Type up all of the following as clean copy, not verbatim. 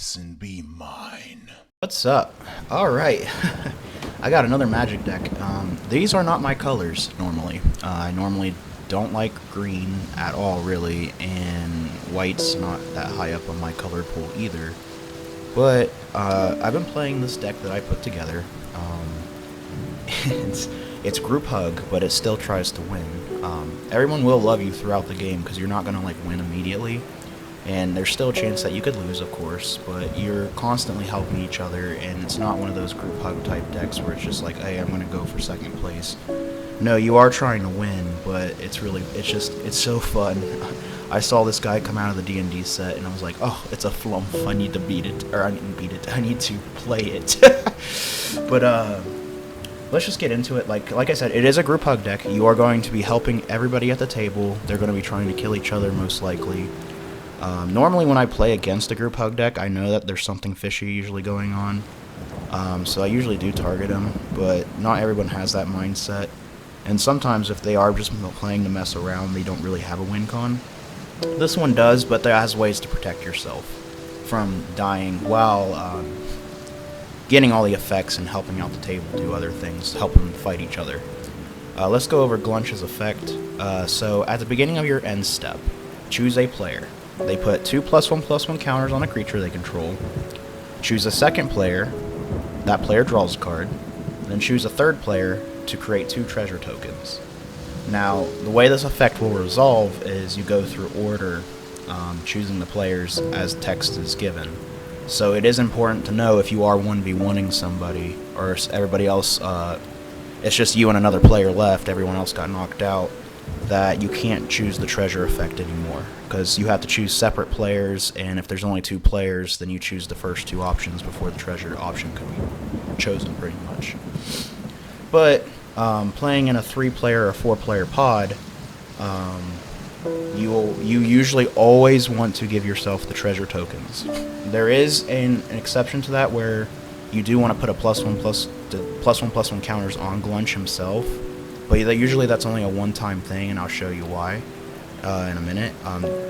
this and be mine. What's up? Alright, I got another Magic deck. These are not my colors, normally. I normally don't like green at all, really, and white's not that high up on my color pool either. But, I've been playing this deck that I put together. It's Group Hug, but it still tries to win. Everyone will love you throughout the game, because you're not going to, like, win immediately. And there's still a chance that you could lose, of course, but you're constantly helping each other, and it's not one of those group hug type decks where it's just like, hey, I'm going to go for second place. No, you are trying to win, but it's so fun. I saw this guy come out of the D&D set, and I was like, oh, it's a flump, I need to beat it, or I didn't beat it, I need to play it. But, let's just get into it. Like I said, it is a group hug deck. You are going to be helping everybody at the table. They're going to be trying to kill each other, most likely. Normally when I play against a group hug deck, I know that there's something fishy usually going on, so I usually do target them, but not everyone has that mindset, and sometimes if they are just playing to mess around, they don't really have a win con. This one does, but there has ways to protect yourself from dying while getting all the effects and helping out the table do other things, help them fight each other. Let's go over Gluntch's effect. So at the beginning of your end step, choose a player. They put 2+1/+1 counters on a creature they control. Choose a second player. That player draws a card. Then choose a third player to create 2 treasure tokens. Now, the way this effect will resolve is you go through order, choosing the players as text is given. So it is important to know if you are 1v1ing somebody, or everybody else, it's just you and another player left, everyone else got knocked out, that you can't choose the treasure effect anymore, because you have to choose separate players, and if there's only 2 players, then you choose the first 2 options before the treasure option can be chosen, pretty much. But playing in a 3-player or 4-player pod, you usually always want to give yourself the treasure tokens. There is an exception to that where you do want to put a +1/+1 counters on Gluntch himself. But usually that's only a one-time thing, and I'll show you why in a minute.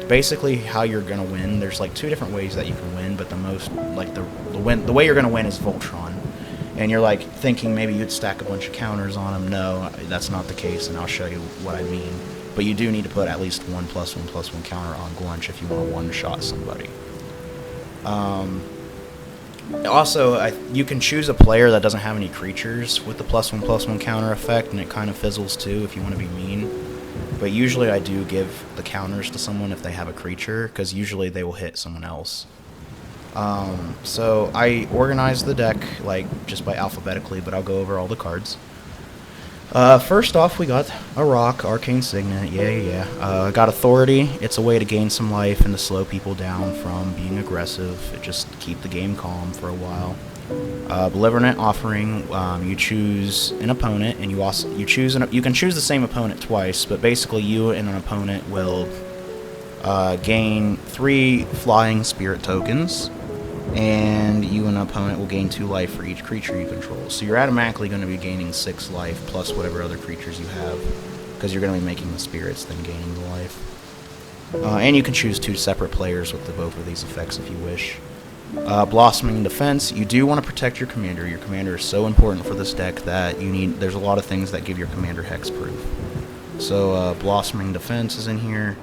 Basically, how you're gonna win, there's like 2 different ways that you can win, but the way you're gonna win is Voltron. And you're like thinking maybe you'd stack a bunch of counters on him. No, that's not the case, and I'll show you what I mean. But you do need to put at least 1 +1/+1 counter on Gluntch if you want to one-shot somebody. Also, you can choose a player that doesn't have any creatures with the +1/+1 counter effect, and it kind of fizzles too if you want to be mean. But usually I do give the counters to someone if they have a creature, because usually they will hit someone else. So I organized the deck just by alphabetically, but I'll go over all the cards. First off, we got a rock, Arcane Signet, yeah. Got Authority. It's a way to gain some life and to slow people down from being aggressive. It just keep the game calm for a while. Belligerent Offering. You choose an opponent, and you can choose the same opponent twice, but basically you and an opponent will gain 3 flying spirit tokens, and you and an opponent will gain 2 life for each creature you control. So you're automatically going to be gaining 6 life plus whatever other creatures you have, because you're going to be making the spirits, then gaining the life. And you can choose 2 separate players with both of these effects if you wish. Blossoming Defense. You do want to protect your commander. Your commander is so important for this deck that there's a lot of things that give your commander hexproof. So Blossoming Defense is in here.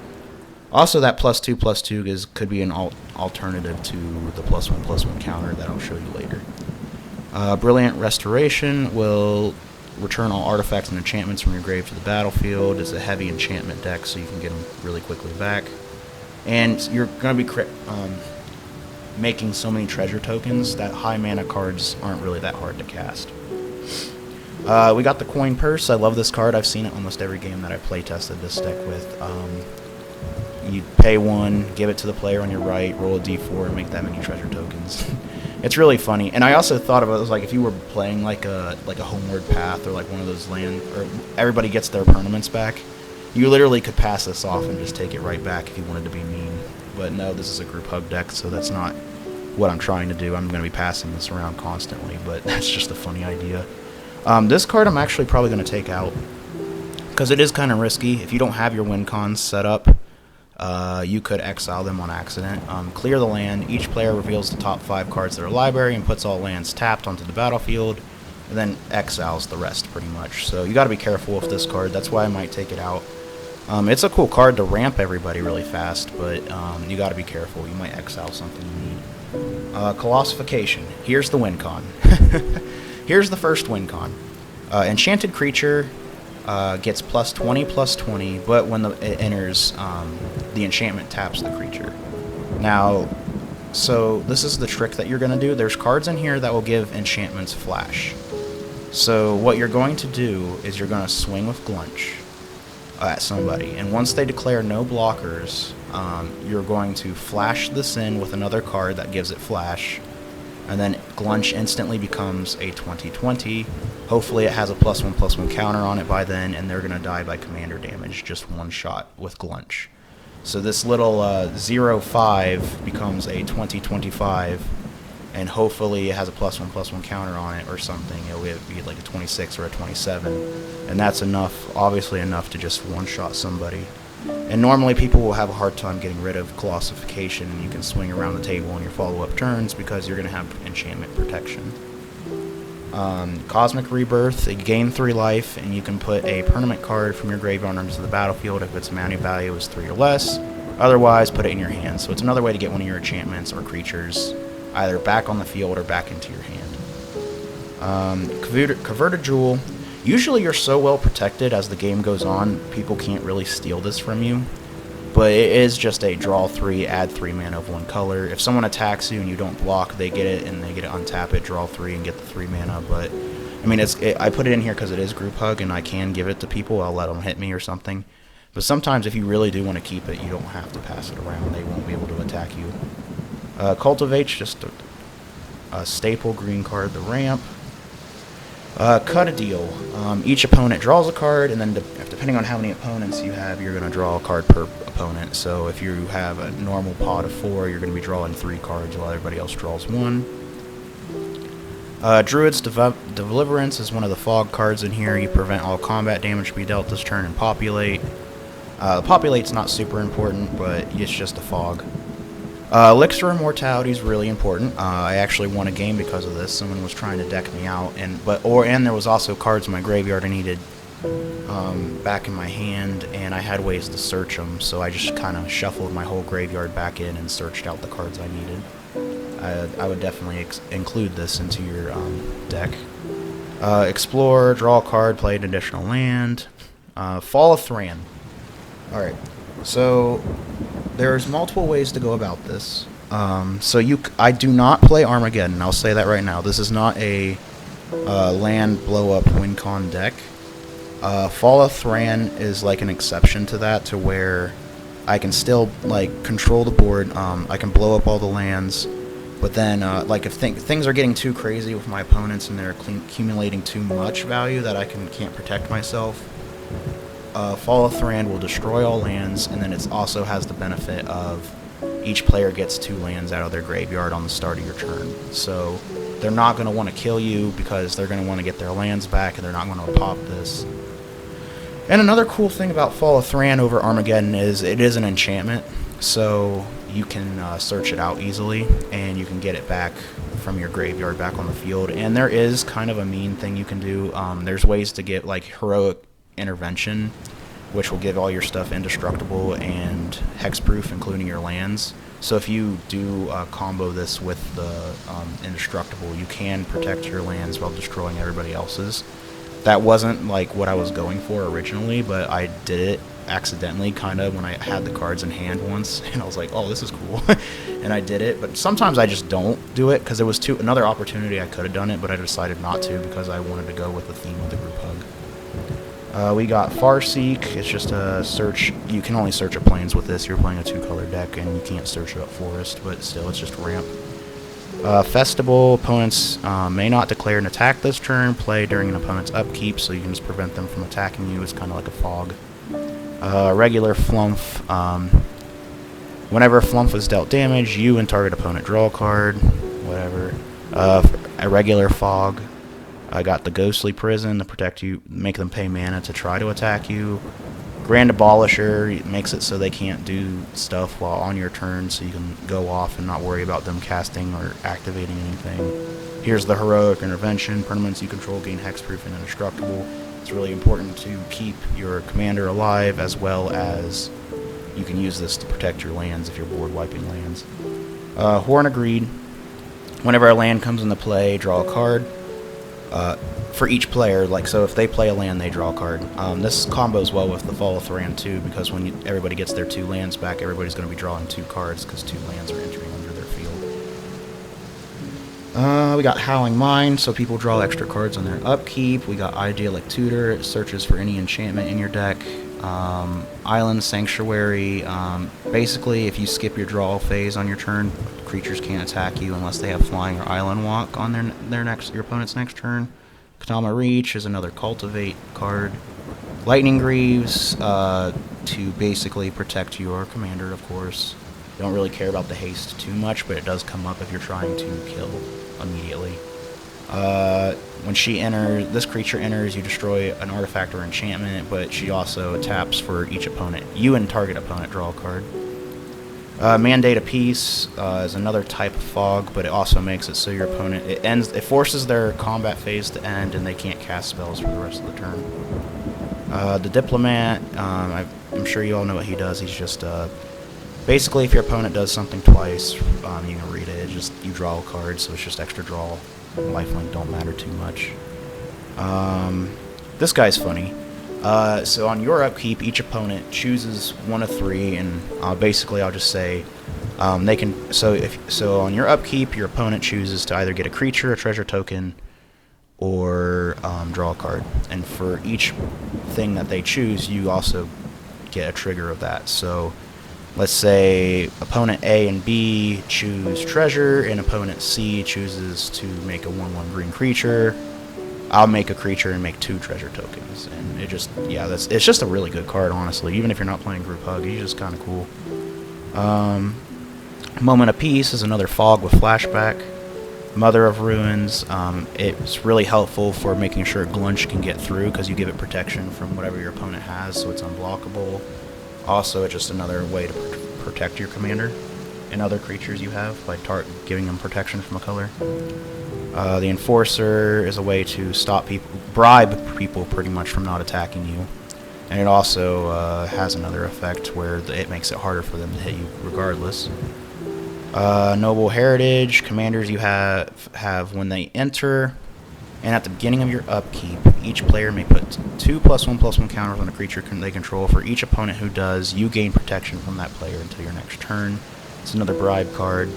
Also, that +2/+2 could be an alternative to the +1/+1 counter that I'll show you later. Brilliant Restoration will return all artifacts and enchantments from your grave to the battlefield. It's a heavy enchantment deck, so you can get them really quickly back. And you're going to be making so many treasure tokens that high mana cards aren't really that hard to cast. We got the Coin Purse. I love this card. I've seen it almost every game that I play tested this deck with. You pay 1, give it to the player on your right, roll a d4, and make that many treasure tokens. It's really funny. And I also thought about it, if you were playing like a Homeward Path, or like one of those or everybody gets their permanents back, you literally could pass this off and just take it right back if you wanted to be mean. But no, this is a group hug deck, so that's not what I'm trying to do. I'm going to be passing this around constantly, but that's just a funny idea. This card I'm actually probably going to take out, because it is kind of risky. If you don't have your win cons set up, you could exile them on accident. Clear the land. Each player reveals the top 5 cards of their library and puts all lands tapped onto the battlefield, and then exiles the rest pretty much. So you got to be careful with this card. That's why I might take it out. It's a cool card to ramp everybody really fast, but you got to be careful. You might exile something you need. Colossification. Here's the win con. Here's the first win con. Enchanted creature gets +20/+20, but when it enters, the enchantment taps the creature. Now, so this is the trick that you're going to do. There's cards in here that will give enchantments flash. So what you're going to do is you're going to swing with Gluntch at somebody, and once they declare no blockers, you're going to flash this in with another card that gives it flash, and then Gluntch instantly becomes a 20/20. Hopefully it has a +1/+1 counter on it by then, and they're going to die by commander damage, just one shot with Gluntch. So this little 0/5 becomes a 20/25, and hopefully it has a +1/+1 counter on it or something. It'll be like a 26 or a 27, and that's enough, obviously enough to just one-shot somebody. And normally people will have a hard time getting rid of Colossification, and you can swing around the table on your follow-up turns because you're going to have enchantment protection. Cosmic Rebirth, you gain 3 life, and you can put a permanent card from your graveyard onto the battlefield if its mana value is 3 or less. Otherwise, put it in your hand. So it's another way to get one of your enchantments or creatures either back on the field or back into your hand. Converted Jewel. Usually you're so well protected as the game goes on, people can't really steal this from you. But it is just a draw 3, add 3 mana of 1 color. If someone attacks you and you don't block, they get it, and they get to untap it, draw 3, and get the 3 mana. But, I mean, I put it in here because it is Group Hug, and I can give it to people. I'll let them hit me or something. But sometimes if you really do want to keep it, you don't have to pass it around. They won't be able to attack you. Cultivate's just a staple green card, the ramp. Cut a deal. Each opponent draws a card, and then depending on how many opponents you have, you're going to draw a card per opponent. So if you have a normal pot of 4, you're going to be drawing 3 cards while everybody else draws 1. Druid's Deliverance is one of the fog cards in here. You prevent all combat damage to be dealt this turn and populate. Populate's not super important, but it's just a fog. Elixir Immortality is really important. I actually won a game because of this. Someone was trying to deck me out, and there was also cards in my graveyard I needed back in my hand, and I had ways to search them, so I just kind of shuffled my whole graveyard back in and searched out the cards I needed. I would definitely include this into your deck. Explore, draw a card, play an additional land. Fall of Thran. Alright, so there's multiple ways to go about this. I do not play Armageddon, I'll say that right now. This is not a land blow-up win-con deck. Fall of Thran is like an exception to that, to where I can still like control the board. I can blow up all the lands, but then like if things are getting too crazy with my opponents and they're accumulating too much value that I can't protect myself, Fall of Thran will destroy all lands, and then it also has the benefit of each player gets 2 lands out of their graveyard on the start of your turn. So they're not going to want to kill you because they're going to want to get their lands back, and they're not going to pop this. And another cool thing about Fall of Thran over Armageddon is it is an enchantment, so you can search it out easily, and you can get it back from your graveyard back on the field. And there is kind of a mean thing you can do. There's ways to get like Heroic Intervention, which will give all your stuff indestructible and hexproof, including your lands. So if you do combo this with the indestructible, you can protect your lands while destroying everybody else's. That wasn't like what I was going for originally, but I did it accidentally kind of when I had the cards in hand once, and I was like, oh, this is cool. And I did it, but sometimes I just don't do it because there was another opportunity I could have done it, but I decided not to because I wanted to go with the theme of the group hug. We got Farseek. It's just a search. You can only search up plains with this. You're playing a 2-color deck, and you can't search up forest, but still, it's just ramp. Festival. Opponents may not declare an attack this turn. Play during an opponent's upkeep, so you can just prevent them from attacking you. It's kind of like a fog. Regular Flump. Whenever Flump is dealt damage, you and target opponent draw a card. Whatever. A regular fog. I got the Ghostly Prison to protect you, make them pay mana to try to attack you. Grand Abolisher makes it so they can't do stuff while on your turn, so you can go off and not worry about them casting or activating anything. Here's the Heroic Intervention. Permanents you control gain hexproof and indestructible. It's really important to keep your commander alive, as well as you can use this to protect your lands if you're board wiping lands. Horn Agreed. Whenever a land comes into play, draw a card. For each player, like, so if they play a land, they draw a card. This combos well with the Fall of Thran too, because when everybody gets their 2 lands back, everybody's going to be drawing 2 cards, because 2 lands are entering under their field. We got Howling Mine, so people draw extra cards on their upkeep. We got Idyllic Tutor, it searches for any enchantment in your deck. Island Sanctuary, basically if you skip your draw phase on your turn, creatures can't attack you unless they have Flying or Island Walk on your opponent's next turn. Katama Reach is another Cultivate card. Lightning Greaves, to basically protect your commander, of course. You don't really care about the haste too much, but it does come up if you're trying to kill immediately. When she enters, this creature enters, you destroy an artifact or enchantment, but she also taps for each opponent. You and target opponent draw a card. Mandate of Peace is another type of fog, but it also makes it so your opponent, it forces their combat phase to end, and they can't cast spells for the rest of the turn. The Diplomat, I'm sure you all know what he does. He's just basically if your opponent does something twice, you can read it. It's just you draw a card, so it's just extra draw. Lifelink don't matter too much. This guy's funny. So on your upkeep, each opponent chooses one of 3, and basically I'll just say they can. So on your upkeep, your opponent chooses to either get a creature, a treasure token, or draw a card. And for each thing that they choose, you also get a trigger of that. So let's say opponent A and B choose treasure, and opponent C chooses to make a 1/1 green creature. I'll make a creature and make 2 treasure tokens, and it just, yeah, it's just a really good card, honestly. Even if you're not playing Group Hug, he's just kind of cool. Moment of Peace is another fog with flashback. Mother of Ruins, it's really helpful for making sure Gluntch can get through, because you give it protection from whatever your opponent has, so it's unblockable. Also, it's just another way to protect your commander and other creatures you have by giving them protection from a color. The Enforcer is a way to stop people, bribe people pretty much from not attacking you. And it also has another effect where it makes it harder for them to hit you regardless. Noble Heritage, commanders you have when they enter, and at the beginning of your upkeep, each player may put 2 +1/+1 counters on a creature they control. For each opponent who does, you gain protection from that player until your next turn. It's another bribe card.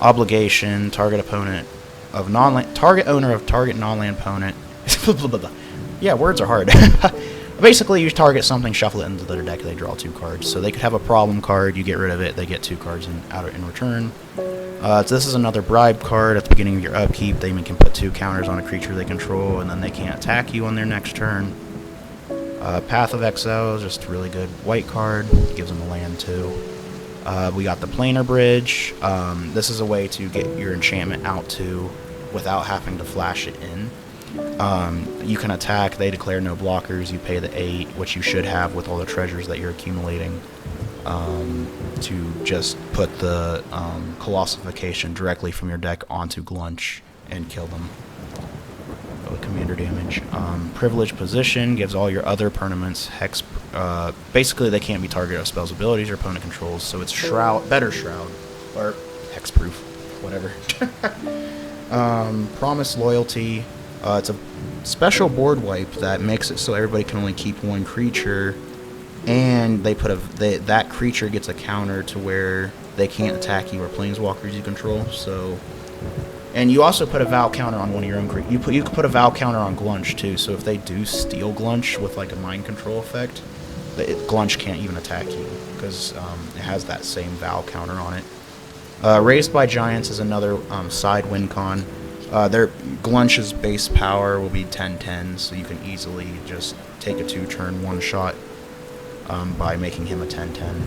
Obligation, target opponent of target owner of target non-land opponent. Yeah, words are hard. Basically, you target something, shuffle it into their deck, they draw 2 cards. So they could have a problem card, you get rid of it, they get 2 cards in return. So this is another bribe card. At the beginning of your upkeep, they can put 2 counters on a creature they control, and then they can't attack you on their next turn. Path of Exile is just a really good white card, gives them a land too. We got the Planar Bridge. This is a way to get your enchantment out too without having to flash it in. You can attack, they declare no blockers, you pay the 8, which you should have with all the treasures that you're accumulating, to just put the Colossification directly from your deck onto Gluntch and kill them with commander damage. Privileged Position gives all your other permanents hex. Basically, they can't be targeted of spells, abilities, your opponent controls, so it's better Shroud, or hexproof, whatever. Promise Loyalty. It's a special board wipe that makes it so everybody can only keep 1 creature, and that creature gets a counter to where they can't attack you or planeswalkers you control. So, and you also put a Vow counter on one of your own creatures. You can put a Vow counter on Gluntch too. So if they do steal Gluntch with like a mind control effect, Gluntch can't even attack you because it has that same Vow counter on it. Raised by Giants is another side win con. Their Glunch's base power will be 10/10, so you can easily just take a 2-turn one-shot by making him a 10/10.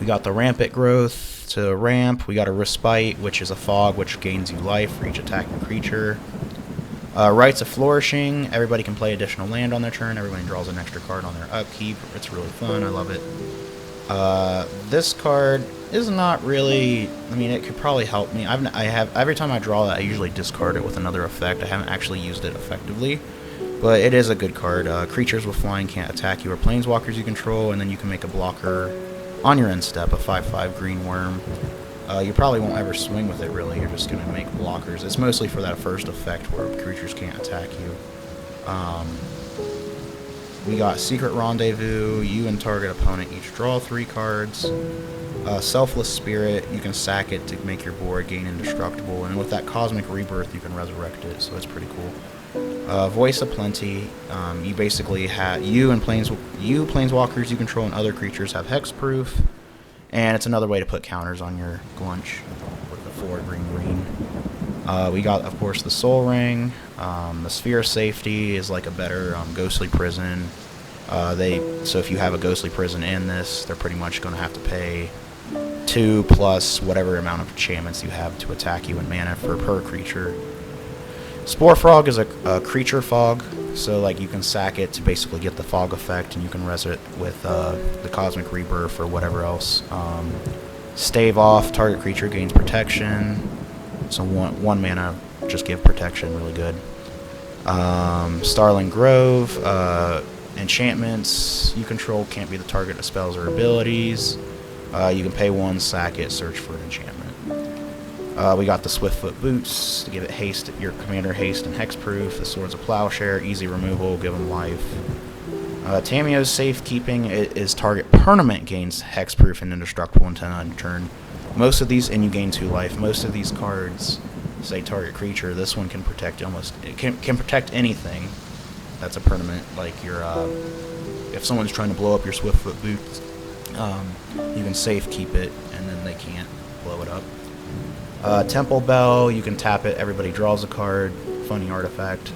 We got the Rampant Growth to ramp. We got a Respite, which is a fog which gains you life for each attacking creature. Rites of Flourishing, everybody can play additional land on their turn. Everybody draws an extra card on their upkeep. It's really fun. I love it. This card is not really... I mean, it could probably help me. Every time I draw it, I usually discard it with another effect. I haven't actually used it effectively. But it is a good card. Creatures with flying can't attack you or planeswalkers you control, and then you can make a blocker on your end step, a 5/5 green worm. You probably won't ever swing with it, really. You're just going to make blockers. It's mostly for that first effect where creatures can't attack you. We got Secret Rendezvous. You and target opponent each draw 3 cards. Selfless Spirit. You can sack it to make your board gain indestructible. And with that Cosmic Rebirth, you can resurrect it, so it's pretty cool. Voice of Plenty. You basically have... You planeswalkers you control and other creatures have hexproof. And it's another way to put counters on your Gluntch with the 4 green. We got, of course, the Soul Ring. The Sphere of Safety is like a better Ghostly Prison. So if you have a Ghostly Prison in this, they're pretty much going to have to pay 2 plus whatever amount of enchantments you have to attack you in mana per creature. Spore Frog is a creature fog, so like you can sack it to basically get the fog effect, and you can res it with the Cosmic Rebirth or whatever else. Stave Off, target creature gains protection, so one mana, just give protection, really good. Starling Grove, enchantments you control can't be the target of spells or abilities. You can pay 1, sack it, search for an enchantment. We got the Swiftfoot Boots to give it haste, your commander haste and hexproof. The Swords of Plowshare, easy removal, give them life. Tamio's Safekeeping is target permanent gains hexproof and indestructible until end turn. Most of these, and you gain 2 life. Most of these cards say target creature. This one can protect can protect anything that's a permanent. Like your if someone's trying to blow up your Swiftfoot Boots, you can Safekeep it, and then they can't blow it up. Temple Bell, you can tap it, everybody draws a card, funny artifact.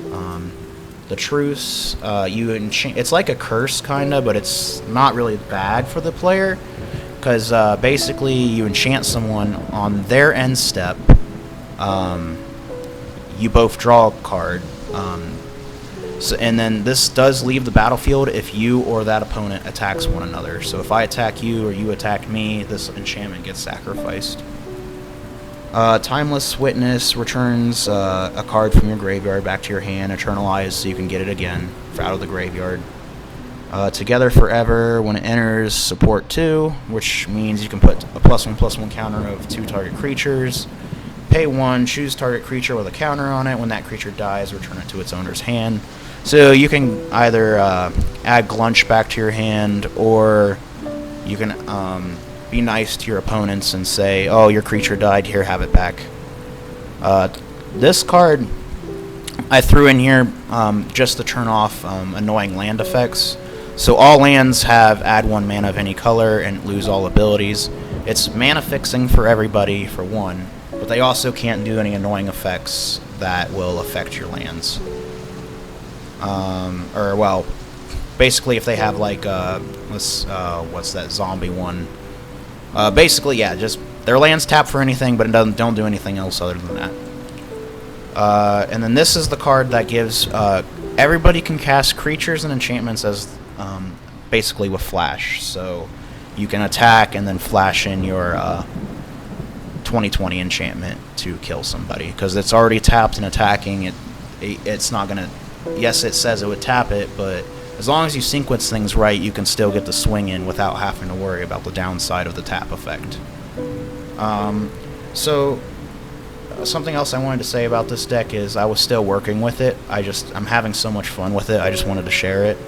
The Truce, it's like a curse kinda, but it's not really bad for the player, because basically you enchant someone on their end step, you both draw a card, and then this does leave the battlefield if you or that opponent attacks one another. So if I attack you or you attack me, this enchantment gets sacrificed. Timeless Witness returns a card from your graveyard back to your hand, eternalized, so you can get it again out of the graveyard. Together Forever, when it enters, support 2, which means you can put a +1/+1 counter of 2 target creatures. Pay 1, choose target creature with a counter on it. When that creature dies, return it to its owner's hand. So you can either add Gluntch back to your hand, or you can be nice to your opponents and say, oh, your creature died, here, have it back. This card I threw in here just to turn off annoying land effects. So all lands have add 1 mana of any color and lose all abilities. It's mana fixing for everybody, for 1, but they also can't do any annoying effects that will affect your lands. Or, well, basically if they have like, what's that zombie one? Basically, yeah, just their lands tap for anything, but it don't do anything else other than that. And then this is the card that gives everybody can cast creatures and enchantments as basically with flash. So you can attack and then flash in your 20/20 enchantment to kill somebody, because it's already tapped and attacking. It's not gonna. Yes, it says it would tap it, but as long as you sequence things right, you can still get the swing in without having to worry about the downside of the tap effect. So something else I wanted to say about this deck is I was still working with it. I'm having so much fun with it. I just wanted to share it.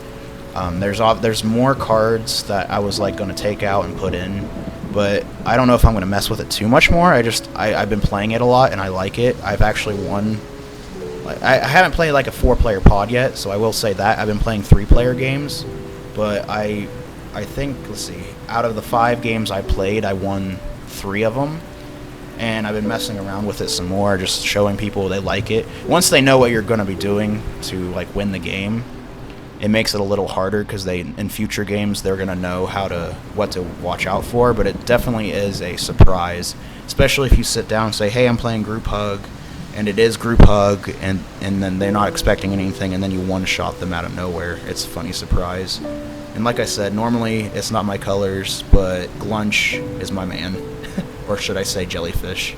There's more cards that I was like going to take out and put in, but I don't know if I'm going to mess with it too much more. I've been playing it a lot and I like it. I've actually won. I haven't played like a 4-player pod yet, so I will say that. I've been playing 3-player games, but I think, let's see, out of the 5 games I played, I won 3 of them, and I've been messing around with it some more, just showing people they like it. Once they know what you're going to be doing to like win the game, it makes it a little harder, because in future games they're going to know what to watch out for, but it definitely is a surprise, especially if you sit down and say, hey, I'm playing Group Hug, and it is group hug, and then they're not expecting anything, and then you one-shot them out of nowhere. It's a funny surprise. And like I said, normally it's not my colors, but Gluntch is my man. Or should I say jellyfish.